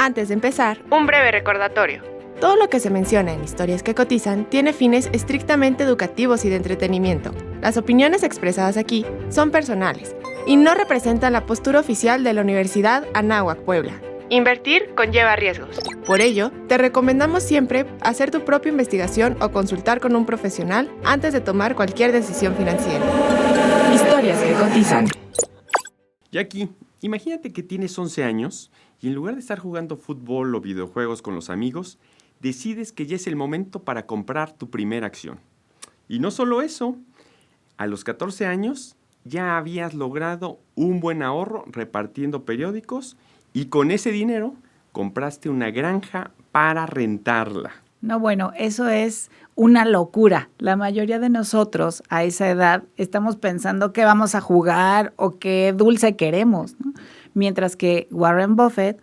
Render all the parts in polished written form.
Antes de empezar, un breve recordatorio. Todo lo que se menciona en Historias que Cotizan tiene fines estrictamente educativos y de entretenimiento. Las opiniones expresadas aquí son personales y no representan la postura oficial de la Universidad Anáhuac Puebla. Invertir conlleva riesgos. Por ello, te recomendamos siempre hacer tu propia investigación o consultar con un profesional antes de tomar cualquier decisión financiera. Historias que Cotizan. Jackie, imagínate que tienes 11 años y en lugar de estar jugando fútbol o videojuegos con los amigos, decides que ya es el momento para comprar tu primera acción. Y no solo eso, a los 14 años ya habías logrado un buen ahorro repartiendo periódicos y con ese dinero compraste una granja para rentarla. No, bueno, eso es una locura. La mayoría de nosotros a esa edad estamos pensando qué vamos a jugar o qué dulce queremos, ¿no? Mientras que Warren Buffett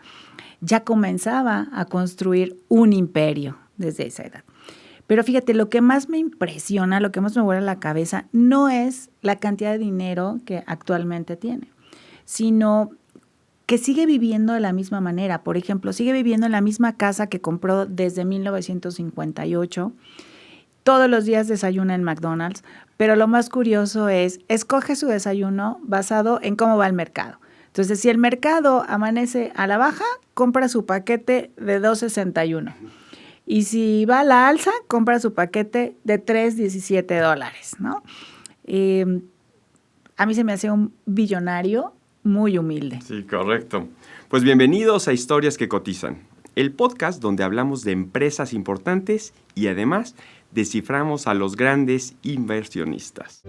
ya comenzaba a construir un imperio desde esa edad. Pero fíjate, lo que más me impresiona, lo que más me vuela la cabeza, no es la cantidad de dinero que actualmente tiene, sino que sigue viviendo de la misma manera. Por ejemplo, sigue viviendo en la misma casa que compró desde 1958. Todos los días desayuna en McDonald's, pero lo más curioso es, escoge su desayuno basado en cómo va el mercado. Entonces, si el mercado amanece a la baja, compra su paquete de $2.61. Y si va a la alza, compra su paquete de $3.17, ¿no? A mí se me hace un billonario muy humilde. Sí, correcto. Pues bienvenidos a Historias que Cotizan, el podcast donde hablamos de empresas importantes y además desciframos a los grandes inversionistas.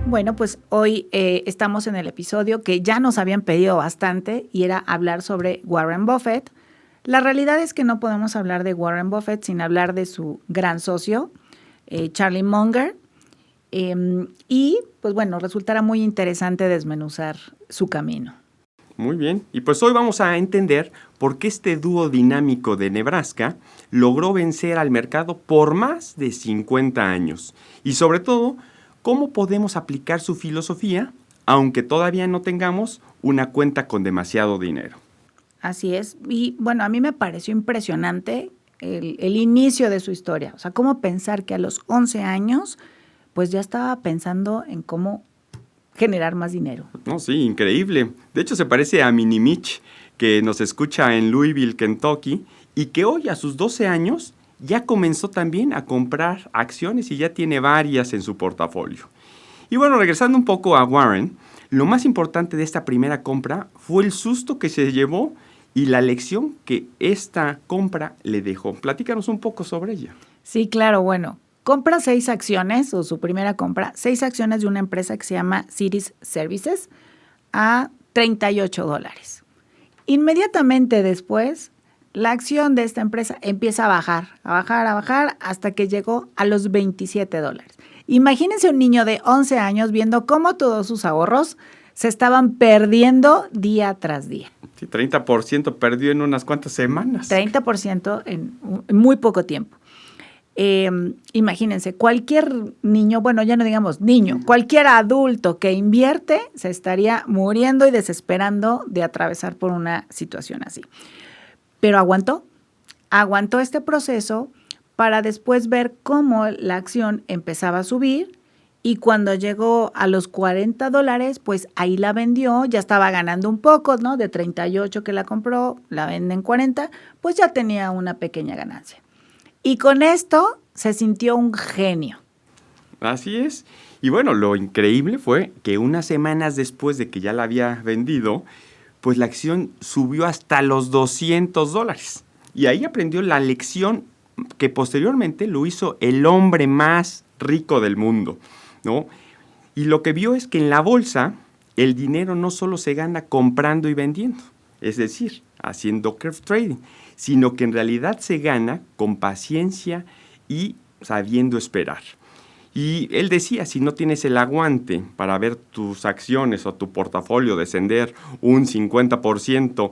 Bueno, pues hoy estamos en el episodio que ya nos habían pedido bastante y era hablar sobre Warren Buffett. La realidad es que no podemos hablar de Warren Buffett sin hablar de su gran socio, Charlie Munger. Y, pues bueno, resultará muy interesante desmenuzar su camino. Muy bien, y pues hoy vamos a entender por qué este dúo dinámico de Nebraska logró vencer al mercado por más de 50 años. Y sobre todo, cómo podemos aplicar su filosofía, aunque todavía no tengamos una cuenta con demasiado dinero. Así es, y bueno, a mí me pareció impresionante el inicio de su historia. O sea, cómo pensar que a los 11 años pues ya estaba pensando en cómo generar más dinero. No, sí, increíble. De hecho, se parece a Mini Mitch, que nos escucha en Louisville, Kentucky, y que hoy, a sus 12 años, ya comenzó también a comprar acciones y ya tiene varias en su portafolio. Y bueno, regresando un poco a Warren, lo más importante de esta primera compra fue el susto que se llevó y la lección que esta compra le dejó. Platícanos un poco sobre ella. Sí, claro, bueno. Compra 6 acciones, o su primera compra, 6 acciones de una empresa que se llama Cities Services a $38. Inmediatamente después, la acción de esta empresa empieza a bajar, hasta que llegó a los $27. Imagínense un niño de 11 años viendo cómo todos sus ahorros se estaban perdiendo día tras día. Sí, 30% perdió en unas cuantas semanas. 30% en muy poco tiempo. Imagínense, cualquier niño, bueno, ya no digamos niño, cualquier adulto que invierte se estaría muriendo y desesperando de atravesar por una situación así. Pero aguantó este proceso para después ver cómo la acción empezaba a subir y cuando llegó a los $40, pues ahí la vendió, ya estaba ganando un poco, ¿no? De 38 que la compró, la vende en 40, pues ya tenía una pequeña ganancia. Y con esto se sintió un genio. Así es. Y bueno, lo increíble fue que unas semanas después de que ya la había vendido, pues la acción subió hasta los $200. Y ahí aprendió la lección que posteriormente lo hizo el hombre más rico del mundo, ¿no? Y lo que vio es que en la bolsa el dinero no solo se gana comprando y vendiendo, es decir, haciendo curve trading, sino que en realidad se gana con paciencia y sabiendo esperar. Y él decía, si no tienes el aguante para ver tus acciones o tu portafolio descender un 50%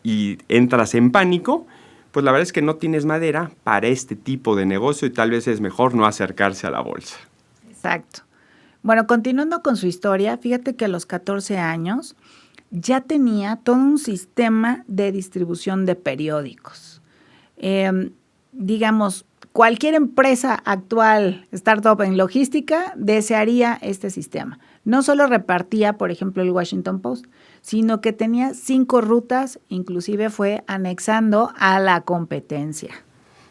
y entras en pánico, pues la verdad es que no tienes madera para este tipo de negocio y tal vez es mejor no acercarse a la bolsa. Exacto. Bueno, continuando con su historia, fíjate que a los 14 años ya tenía todo un sistema de distribución de periódicos. Digamos, cualquier empresa actual, startup en logística, desearía este sistema. No solo repartía, por ejemplo, el Washington Post, sino que tenía 5 rutas, inclusive fue anexando a la competencia.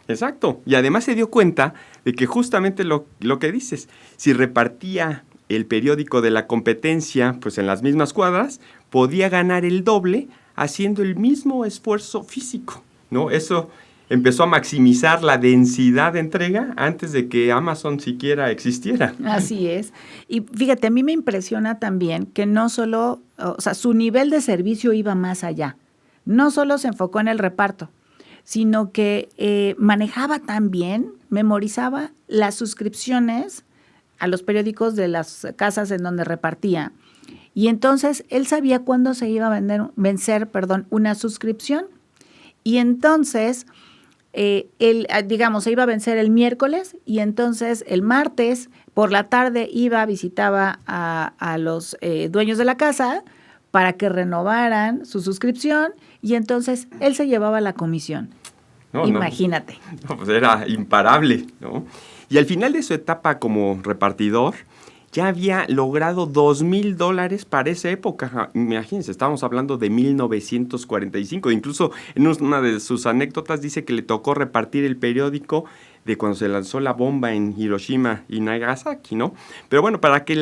Exacto. Y además se dio cuenta de que justamente lo que dices, si repartía el periódico de la competencia pues en las mismas cuadras, podía ganar el doble haciendo el mismo esfuerzo físico, ¿no? Eso empezó a maximizar la densidad de entrega antes de que Amazon siquiera existiera. Así es. Y fíjate, a mí me impresiona también que no solo, o sea, su nivel de servicio iba más allá. No solo se enfocó en el reparto, sino que manejaba también, memorizaba las suscripciones a los periódicos de las casas en donde repartía. Y entonces él sabía cuándo se iba a vencer una suscripción. Y entonces él, digamos, se iba a vencer el miércoles y entonces el martes por la tarde visitaba a los dueños de la casa para que renovaran su suscripción y entonces él se llevaba la comisión. Imagínate. No, pues era imparable, ¿no? Y al final de su etapa como repartidor, ya había logrado $2,000 para esa época. Imagínense, estábamos hablando de 1945. Incluso en una de sus anécdotas dice que le tocó repartir el periódico de cuando se lanzó la bomba en Hiroshima y Nagasaki, ¿no? Pero bueno, para que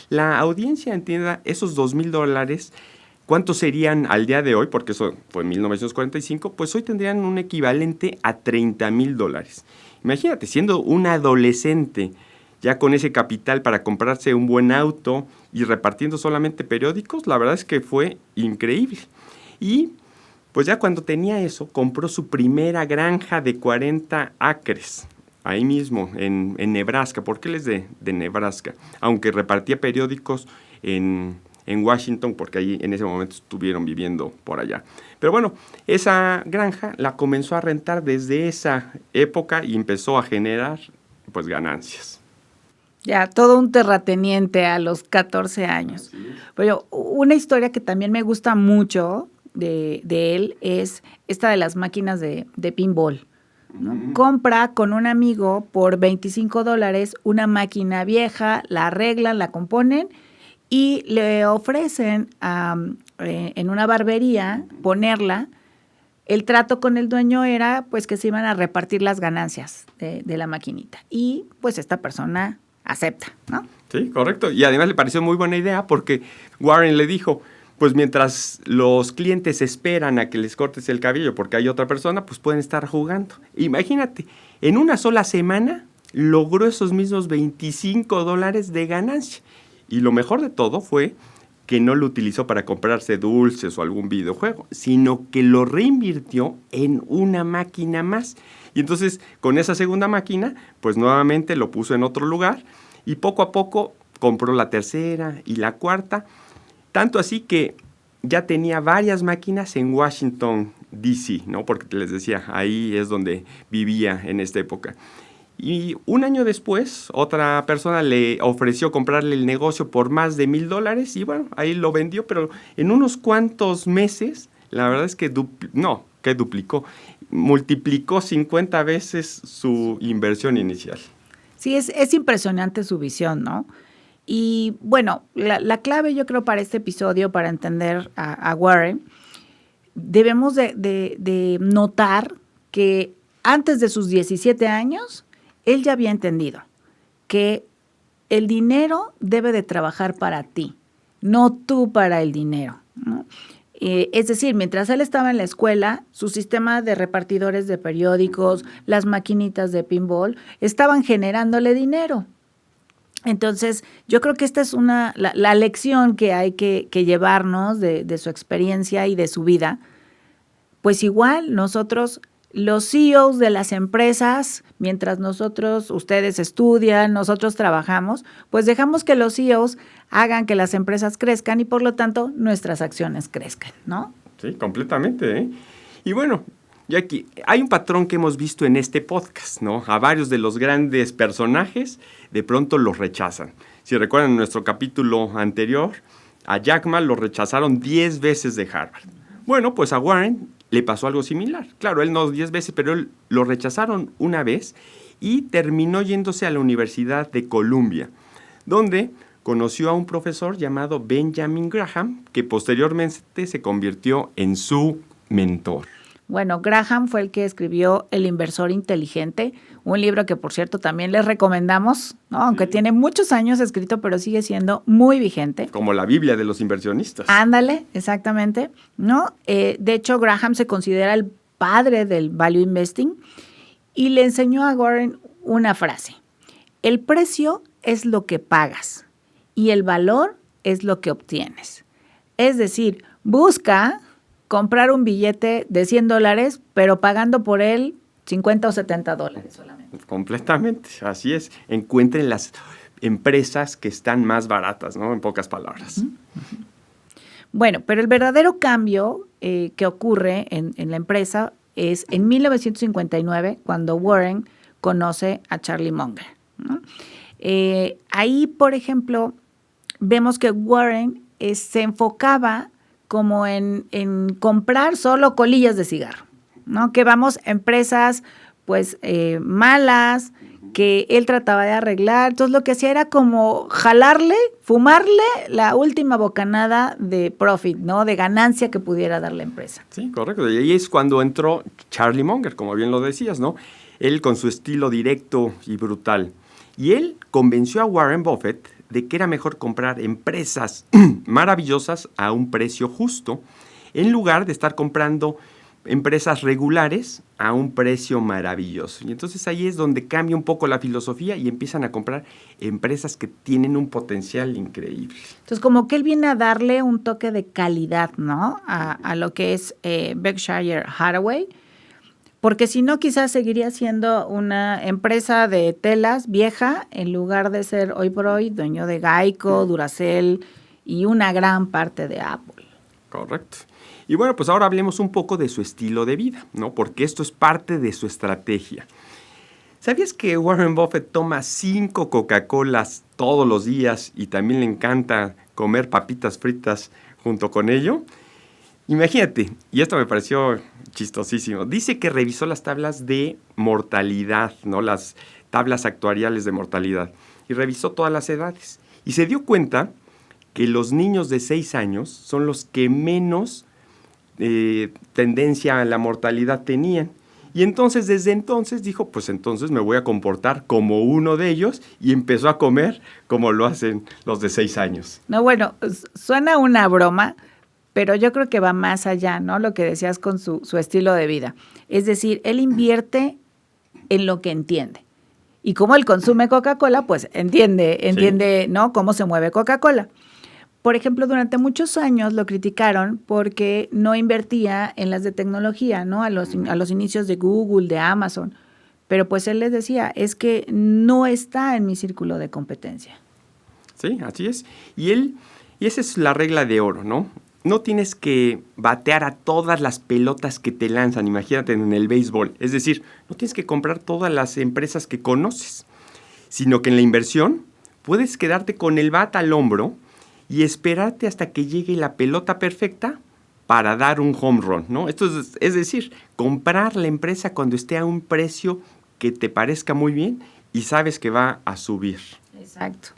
la audiencia entienda esos $2,000, ¿cuántos serían al día de hoy? Porque eso fue en 1945, pues hoy tendrían un equivalente a $30,000. Imagínate, siendo un adolescente, ya con ese capital para comprarse un buen auto y repartiendo solamente periódicos, la verdad es que fue increíble. Y pues ya cuando tenía eso, compró su primera granja de 40 acres, ahí mismo, en Nebraska. ¿Por qué él es de Nebraska? Aunque repartía periódicos en Washington, porque ahí en ese momento estuvieron viviendo por allá. Pero bueno, esa granja la comenzó a rentar desde esa época y empezó a generar pues ganancias. Ya, todo un terrateniente a los 14 años. Pero una historia que también me gusta mucho de él es esta de las máquinas de pinball, ¿no? Uh-huh. Compra con un amigo por $25 una máquina vieja, la arreglan, la componen y le ofrecen en una barbería ponerla. El trato con el dueño era pues que se iban a repartir las ganancias de la maquinita. Y pues esta persona acepta, ¿no? Sí, correcto. Y además le pareció muy buena idea porque Warren le dijo, pues mientras los clientes esperan a que les cortes el cabello porque hay otra persona, pues pueden estar jugando. Imagínate, en una sola semana logró esos mismos $25 de ganancia. Y lo mejor de todo fue que no lo utilizó para comprarse dulces o algún videojuego, sino que lo reinvirtió en una máquina más. Y entonces, con esa segunda máquina, pues nuevamente lo puso en otro lugar y poco a poco compró la tercera y la cuarta. Tanto así que ya tenía varias máquinas en Washington, D.C., ¿no? Porque les decía, ahí es donde vivía en esta época. Y un año después, otra persona le ofreció comprarle el negocio por más de $1,000 y bueno, ahí lo vendió, pero en unos cuantos meses, la verdad es que multiplicó 50 veces su inversión inicial. Sí, es impresionante su visión, ¿no? Y bueno, la clave yo creo para este episodio, para entender a Warren, debemos de notar que antes de sus 17 años, él ya había entendido que el dinero debe de trabajar para ti, no tú para el dinero, ¿no? Es decir, mientras él estaba en la escuela, su sistema de repartidores de periódicos, las maquinitas de pinball, estaban generándole dinero. Entonces, yo creo que esta es la lección que hay que llevarnos de su experiencia y de su vida. Pues igual nosotros, los CEOs de las empresas, mientras ustedes estudian, nosotros trabajamos, pues dejamos que los CEOs hagan que las empresas crezcan y por lo tanto nuestras acciones crezcan, ¿no? Sí, completamente, ¿eh? Y bueno, Jackie, hay un patrón que hemos visto en este podcast, ¿no? A varios de los grandes personajes de pronto los rechazan. Si recuerdan en nuestro capítulo anterior, a Jack Ma lo rechazaron 10 veces de Harvard. Bueno, pues a Warren le pasó algo similar. Claro, él no 10 veces, pero él lo rechazaron una vez y terminó yéndose a la Universidad de Columbia, donde conoció a un profesor llamado Benjamin Graham, que posteriormente se convirtió en su mentor. Bueno, Graham fue el que escribió El inversor inteligente, un libro que, por cierto, también les recomendamos, ¿no? Aunque tiene muchos años escrito, pero sigue siendo muy vigente. Como la Biblia de los inversionistas. Ándale, exactamente, ¿no? De hecho, Graham se considera el padre del value investing y le enseñó a Warren una frase: el precio es lo que pagas y el valor es lo que obtienes. Es decir, busca comprar un billete de $100, pero pagando por él $50 o $70 solamente. Completamente, así es. Encuentren las empresas que están más baratas, ¿no? En pocas palabras. Bueno, pero el verdadero cambio que ocurre en la empresa es en 1959, cuando Warren conoce a Charlie Munger, ¿no? Ahí, por ejemplo, vemos que Warren se enfocaba como en comprar solo colillas de cigarro, ¿no? Que vamos, empresas pues malas, que él trataba de arreglar. Entonces lo que hacía era como jalarle, fumarle la última bocanada de profit, ¿no? De ganancia que pudiera dar la empresa. Sí, correcto. Y ahí es cuando entró Charlie Munger, como bien lo decías, ¿no? Él con su estilo directo y brutal. Y él convenció a Warren Buffett de que era mejor comprar empresas maravillosas a un precio justo, en lugar de estar comprando empresas regulares a un precio maravilloso. Y entonces ahí es donde cambia un poco la filosofía y empiezan a comprar empresas que tienen un potencial increíble. Entonces, como que él viene a darle un toque de calidad, ¿no? A lo que es Berkshire Hathaway, porque si no, quizás seguiría siendo una empresa de telas vieja, en lugar de ser hoy por hoy dueño de Geico, Duracell y una gran parte de Apple. Correcto. Y bueno, pues ahora hablemos un poco de su estilo de vida, ¿no? Porque esto es parte de su estrategia. ¿Sabías que Warren Buffett toma 5 Coca-Colas todos los días y también le encanta comer papitas fritas junto con ello? Imagínate, y esto me pareció chistosísimo, dice que revisó las tablas de mortalidad, ¿no? Las tablas actuariales de mortalidad, y revisó todas las edades. Y se dio cuenta que los niños de 6 años son los que menos tendencia a la mortalidad tenían. Y entonces, desde entonces, dijo, pues entonces me voy a comportar como uno de ellos, y empezó a comer como lo hacen los de 6 años. No, bueno, suena una broma, pero yo creo que va más allá, ¿no? Lo que decías con su estilo de vida. Es decir, él invierte en lo que entiende. Y como él consume Coca-Cola, pues entiende, sí, ¿no? Cómo se mueve Coca-Cola. Por ejemplo, durante muchos años lo criticaron porque no invertía en las de tecnología, ¿no? A los inicios de Google, de Amazon. Pero pues él les decía, es que no está en mi círculo de competencia. Sí, así es. Y esa es la regla de oro, ¿no? No tienes que batear a todas las pelotas que te lanzan, imagínate en el béisbol. Es decir, no tienes que comprar todas las empresas que conoces, sino que en la inversión puedes quedarte con el bat al hombro y esperarte hasta que llegue la pelota perfecta para dar un home run, ¿no? Esto es decir, comprar la empresa cuando esté a un precio que te parezca muy bien y sabes que va a subir. Exacto.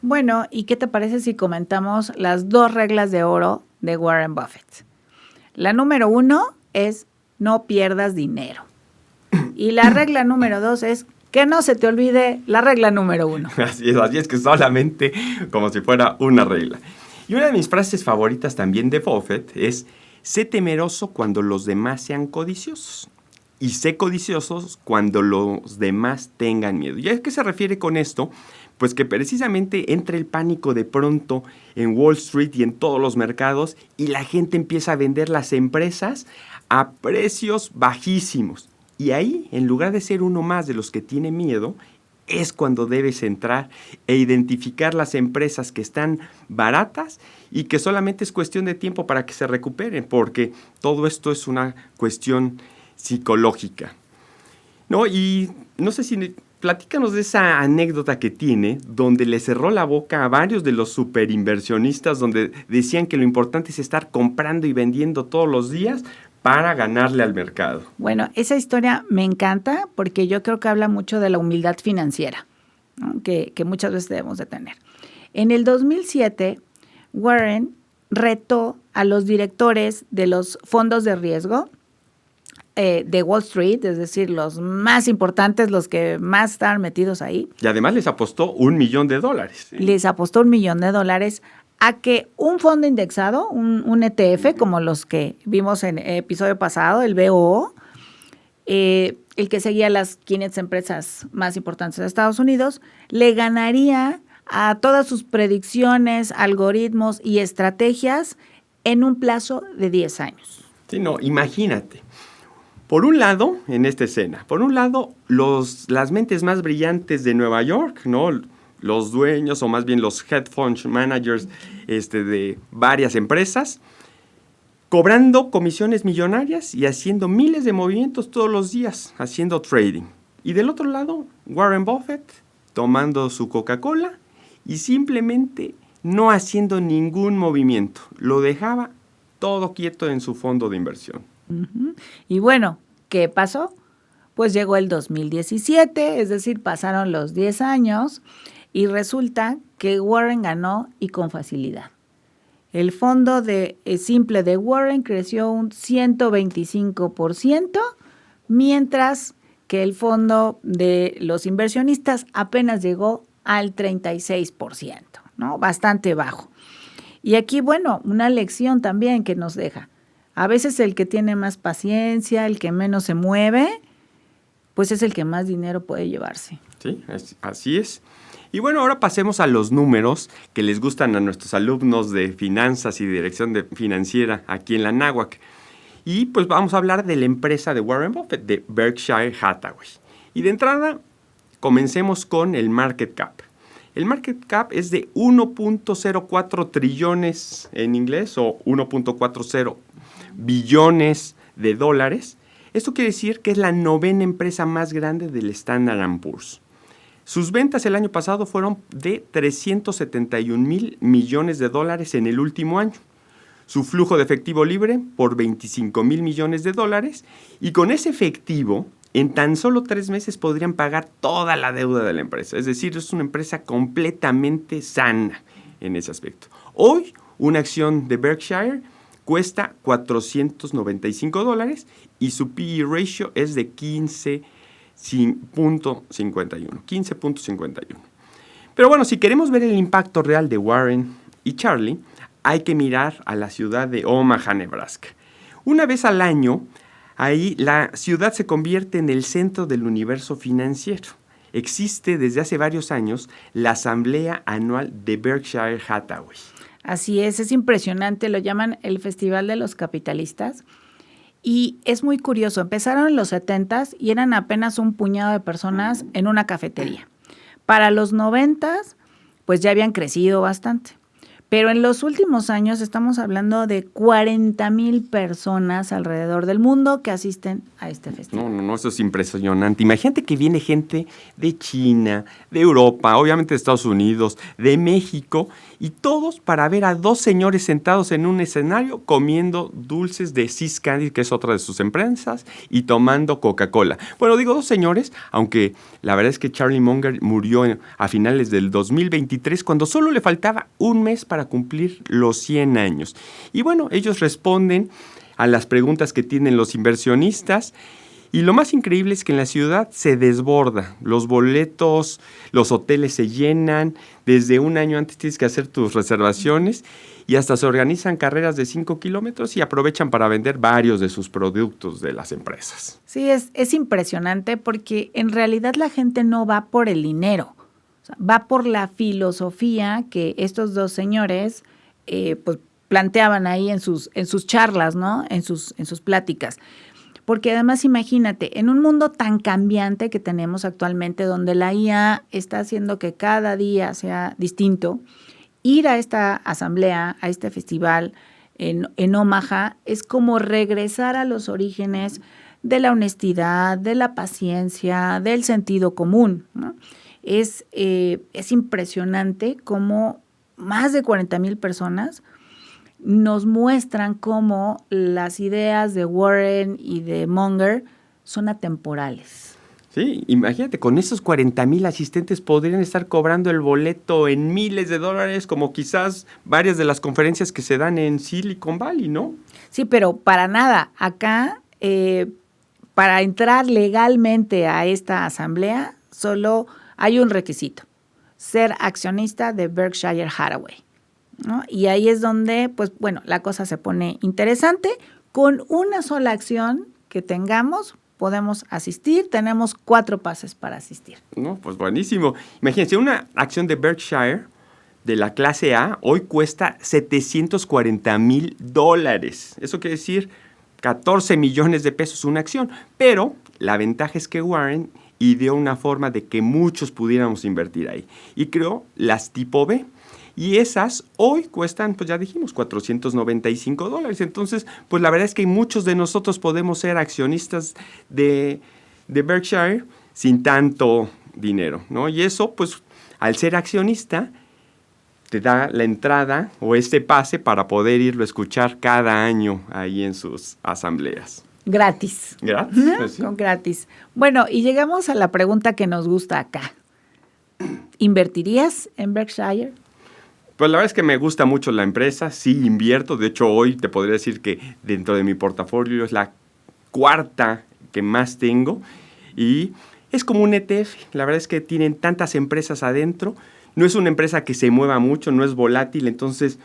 Bueno, ¿y qué te parece si comentamos las 2 reglas de oro de Warren Buffett? La número 1 es no pierdas dinero. Y la regla número 2 es que no se te olvide la regla número 1. Así es que solamente como si fuera una regla. Y una de mis frases favoritas también de Buffett es: sé temeroso cuando los demás sean codiciosos, y sé codiciosos cuando los demás tengan miedo. ¿Y a qué se refiere con esto? Pues que precisamente entra el pánico de pronto en Wall Street y en todos los mercados, y la gente empieza a vender las empresas a precios bajísimos. Y ahí, en lugar de ser uno más de los que tiene miedo, es cuando debes entrar e identificar las empresas que están baratas y que solamente es cuestión de tiempo para que se recuperen, porque todo esto es una cuestión psicológica, ¿no? Y no sé si platícanos de esa anécdota que tiene, donde le cerró la boca a varios de los superinversionistas, donde decían que lo importante es estar comprando y vendiendo todos los días para ganarle al mercado. Bueno, esa historia me encanta porque yo creo que habla mucho de la humildad financiera, ¿no? que muchas veces debemos de tener. En el 2007, Warren retó a los directores de los fondos de riesgo de Wall Street, es decir, los más importantes, los que más estaban metidos ahí. Y además les apostó $1 millón. ¿Sí? Les apostó $1 millón a que un fondo indexado, un ETF, como los que vimos en el episodio pasado, el BOO, el que seguía las 500 empresas más importantes de Estados Unidos, le ganaría a todas sus predicciones, algoritmos y estrategias en un plazo de 10 años. Sí, no, imagínate. Por un lado, en esta escena, las mentes más brillantes de Nueva York, ¿no? Los dueños, o más bien los head fund managers de varias empresas, cobrando comisiones millonarias y haciendo miles de movimientos todos los días, haciendo trading. Y del otro lado, Warren Buffett tomando su Coca-Cola y simplemente no haciendo ningún movimiento. Lo dejaba todo quieto en su fondo de inversión. Uh-huh. Y bueno, ¿qué pasó? Pues llegó el 2017, es decir, pasaron los 10 años y resulta que Warren ganó y con facilidad. El fondo simple de Warren creció un 125%, mientras que el fondo de los inversionistas apenas llegó al 36%, ¿no? Bastante bajo. Y aquí, bueno, una lección también que nos deja. A veces el que tiene más paciencia, el que menos se mueve, pues es el que más dinero puede llevarse. Sí, así es. Y bueno, ahora pasemos a los números que les gustan a nuestros alumnos de finanzas y dirección financiera aquí en la Anáhuac. Y pues vamos a hablar de la empresa de Warren Buffett, de Berkshire Hathaway. Y de entrada, comencemos con el market cap. El market cap es de 1.04 trillones en inglés o 1.40 billones de dólares. Esto quiere decir que es la 9ª empresa más grande del Standard & Poor's. Sus ventas el año pasado fueron de 371,000 millones de dólares en el último año. Su flujo de efectivo libre por 25,000 millones de dólares. Y con ese efectivo, en tan solo 3 meses podrían pagar toda la deuda de la empresa. Es decir, es una empresa completamente sana en ese aspecto. Hoy, una acción de Berkshire cuesta $495 y su P/E ratio es de 15.51. Pero bueno, si queremos ver el impacto real de Warren y Charlie, hay que mirar a la ciudad de Omaha, Nebraska. Una vez al año, ahí la ciudad se convierte en el centro del universo financiero. Existe desde hace varios años la Asamblea Anual de Berkshire Hathaway. Así es impresionante, lo llaman el Festival de los Capitalistas. Y es muy curioso, empezaron en los 70s y eran apenas un puñado de personas en una cafetería. Para los 90s, pues ya habían crecido bastante. Pero en los últimos años estamos hablando de 40,000 personas alrededor del mundo que asisten a este festival. No, eso es impresionante. Imagínate que viene gente de China, de Europa, obviamente de Estados Unidos, de México, y todos para ver a 2 señores sentados en un escenario comiendo dulces de See's Candy, que es otra de sus empresas, y tomando Coca-Cola. Bueno, digo 2 señores, aunque la verdad es que Charlie Munger murió a finales del 2023, cuando solo le faltaba un mes para cumplir los 100 años. Y bueno, ellos responden a las preguntas que tienen los inversionistas. Y lo más increíble es que en la ciudad se desborda. Los boletos, los hoteles se llenan. Desde un año antes tienes que hacer tus reservaciones. Y hasta se organizan carreras de 5 kilómetros y aprovechan para vender varios de sus productos de las empresas. Sí, es impresionante porque en realidad la gente no va por el dinero. Va por la filosofía que estos 2 señores pues planteaban ahí en sus charlas, ¿no? En sus pláticas. Porque además imagínate, en un mundo tan cambiante que tenemos actualmente, donde la IA está haciendo que cada día sea distinto, ir a esta asamblea, a este festival en Omaha, es como regresar a los orígenes de la honestidad, de la paciencia, del sentido común, ¿no? Es impresionante cómo más de 40,000 personas nos muestran cómo las ideas de Warren y de Munger son atemporales. Sí, imagínate, con esos 40,000 asistentes podrían estar cobrando el boleto en miles de dólares, como quizás varias de las conferencias que se dan en Silicon Valley, ¿no? Sí, pero para nada. Acá, para entrar legalmente a esta asamblea, solo hay un requisito: ser accionista de Berkshire Hathaway, ¿no? Y ahí es donde, pues bueno, la cosa se pone interesante. Con una sola acción que tengamos, podemos asistir. Tenemos 4 pases para asistir. No, pues buenísimo. Imagínense, una acción de Berkshire de la clase A hoy cuesta $740,000. Eso quiere decir 14 millones de pesos una acción. Pero la ventaja es que Warren ideó una forma de que muchos pudiéramos invertir ahí. Y creó las tipo B. Y esas hoy cuestan, pues ya dijimos, $495. Entonces, pues la verdad es que muchos de nosotros podemos ser accionistas de Berkshire sin tanto dinero, ¿no? Y eso, pues, al ser accionista, te da la entrada o este pase para poder irlo a escuchar cada año ahí en sus asambleas. Gratis. ¿Gratis? Pues sí. Gratis. Bueno, y llegamos a la pregunta que nos gusta acá. ¿Invertirías en Berkshire? Pues la verdad es que me gusta mucho la empresa, sí invierto, de hecho hoy te podría decir que dentro de mi portafolio es la 4ª que más tengo y es como un ETF, la verdad es que tienen tantas empresas adentro, no es una empresa que se mueva mucho, no es volátil, entonces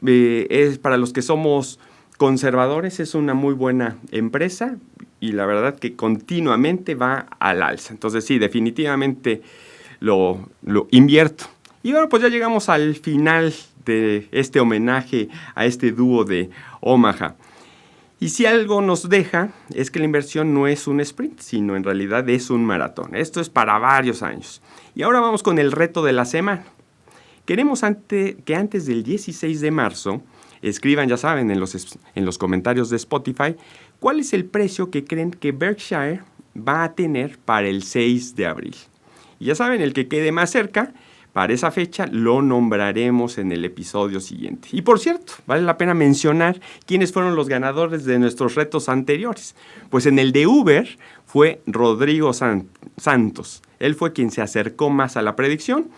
es para los que somos conservadores, es una muy buena empresa y la verdad que continuamente va al alza, entonces sí, definitivamente lo invierto. Y bueno, pues ya llegamos al final de este homenaje a este dúo de Omaha. Y si algo nos deja es que la inversión no es un sprint, sino en realidad es un maratón. Esto es para varios años. Y ahora vamos con el reto de la semana. Queremos que antes del 16 de marzo escriban, ya saben, en los comentarios de Spotify, cuál es el precio que creen que Berkshire va a tener para el 6 de abril. Y ya saben, el que quede más cerca, para esa fecha lo nombraremos en el episodio siguiente. Y por cierto, vale la pena mencionar quiénes fueron los ganadores de nuestros retos anteriores. Pues en el de Uber fue Rodrigo Santos. Él fue quien se acercó más a la predicción.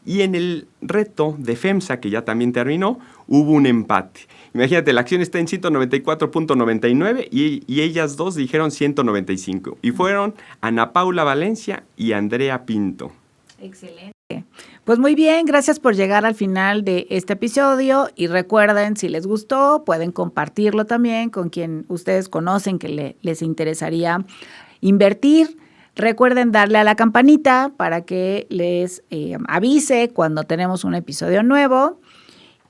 Y en el reto de FEMSA, que ya también terminó, hubo un empate. Imagínate, la acción está en 194.99 y ellas dos dijeron 195. Y fueron Ana Paula Valencia y Andrea Pinto. Excelente. Pues muy bien, gracias por llegar al final de este episodio y recuerden, si les gustó, pueden compartirlo también con quien ustedes conocen que les interesaría invertir. Recuerden darle a la campanita para que les avise cuando tenemos un episodio nuevo.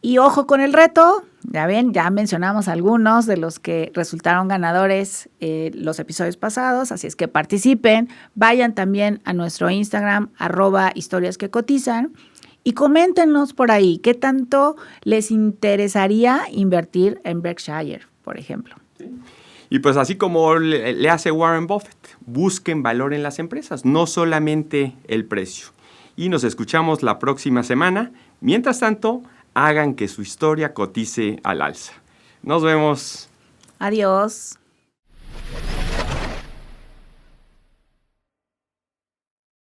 Y ojo con el reto, ya ven, ya mencionamos algunos de los que resultaron ganadores los episodios pasados, así es que participen, vayan también a nuestro Instagram, @historiasquecotizan, y coméntenos por ahí qué tanto les interesaría invertir en Berkshire, por ejemplo. Sí. Y pues así como le hace Warren Buffett, busquen valor en las empresas, no solamente el precio. Y nos escuchamos la próxima semana. Mientras tanto, hagan que su historia cotice al alza. Nos vemos. Adiós.